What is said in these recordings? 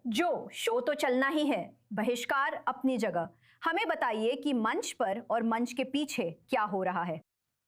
जो शो तो चलना ही है, बहिष्कार अपनी जगह। हमें बताइए कि मंच पर और मंच के पीछे क्या हो रहा है।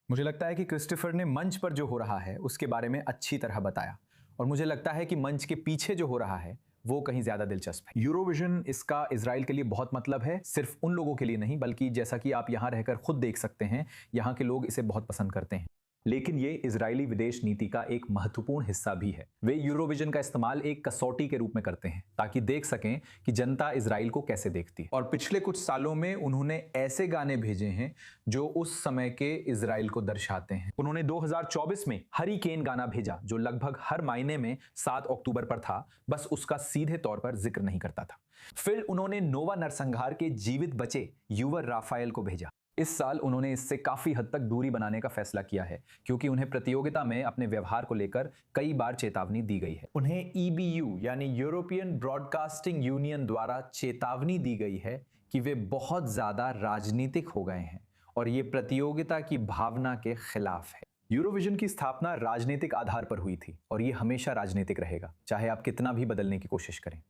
मुझे लगता है कि क्रिस्टोफर ने मंच पर जो हो रहा है उसके बारे में अच्छी तरह बताया, और मुझे लगता है कि मंच के पीछे जो हो रहा है वो कहीं ज्यादा दिलचस्प है। यूरोविजन, इसका इजराइल के लिए बहुत मतलब है, सिर्फ उन लोगों के लिए नहीं, बल्कि जैसा कि आप यहां रहकर खुद देख सकते हैं, यहां के लोग इसे बहुत पसंद करते हैं। लेकिन ये इजरायली विदेश नीति का एक महत्वपूर्ण हिस्सा भी है। वे यूरोविजन का इस्तेमाल एक कसौटी के रूप में करते हैं ताकि देख सकें कि जनता इजराइल को कैसे देखती है। और पिछले कुछ सालों में उन्होंने ऐसे गाने भेजे हैं जो उस समय के इजराइल को दर्शाते हैं। उन्होंने 2024 में हरिकेन गाना भेजा जो लगभग हर महीने में 7 अक्टूबर पर था, बस उसका सीधे तौर पर जिक्र नहीं करता था। फिर उन्होंने नोवा नरसंहार के जीवित बचे युवा राफाएल को भेजा। इस साल उन्होंने इससे काफी हद तक दूरी बनाने का फैसला किया है, क्योंकि उन्हें प्रतियोगिता में अपने व्यवहार को लेकर कई बार चेतावनी दी गई है। उन्हें ईबीयू यानी यूरोपियन ब्रॉडकास्टिंग यूनियन द्वारा चेतावनी दी गई है कि वे बहुत ज्यादा राजनीतिक हो गए हैं और ये प्रतियोगिता की भावना के खिलाफ है। यूरोविजन की स्थापना राजनीतिक आधार पर हुई थी और ये हमेशा राजनीतिक रहेगा, चाहे आप कितना भी बदलने की कोशिश करें।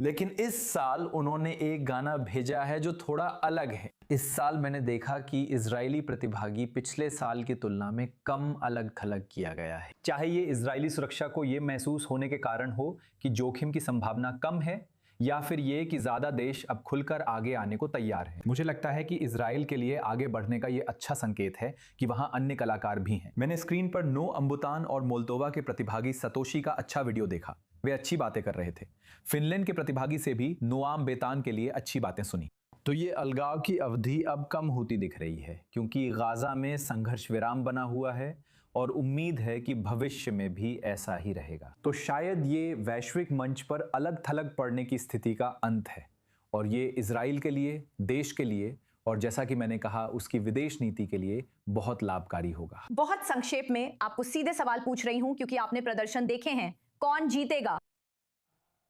लेकिन इस साल उन्होंने एक गाना भेजा है जो थोड़ा अलग है। इस साल मैंने देखा कि इजरायली प्रतिभागी पिछले साल की तुलना में कम अलग थलग किया गया है। चाहे ये इजरायली सुरक्षा को ये महसूस होने के कारण हो कि जोखिम की संभावना कम है, या फिर ये कि ज्यादा देश अब खुलकर आगे आने को तैयार हैं। मुझे लगता है कि इजराइल के लिए आगे बढ़ने का ये अच्छा संकेत है कि वहां अन्य कलाकार भी हैं। मैंने स्क्रीन पर नो अम्बुतान और मोल्दोवा के प्रतिभागी सतोशी का अच्छा वीडियो देखा। वे अच्छी बातें कर रहे थे। फिनलैंड के प्रतिभागी से भी नोआम बेतान के लिए अच्छी बातें सुनी। तो ये अलगाव की अवधि अब कम होती दिख रही है, क्योंकि गाजा में संघर्ष विराम बना हुआ है और उम्मीद है कि भविष्य में भी ऐसा ही रहेगा। तो शायद ये वैश्विक मंच पर अलग थलग पड़ने की स्थिति का अंत है, और ये इजराइल के लिए, देश के लिए, और जैसा कि मैंने कहा उसकी विदेश नीति के लिए बहुत लाभकारी होगा। बहुत संक्षेप में आपको सीधे सवाल पूछ रही हूं, क्योंकि आपने प्रदर्शन देखे हैं। कौन जीतेगा?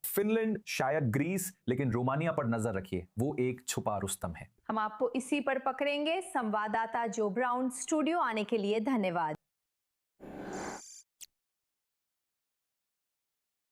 फिनलैंड, शायद ग्रीस, लेकिन रोमानिया पर नजर रखिए, वो एक छुपा रुस्तम है। हम आपको इसी पर पकड़ेंगे। संवाददाता जो ब्राउन, स्टूडियो आने के लिए धन्यवाद।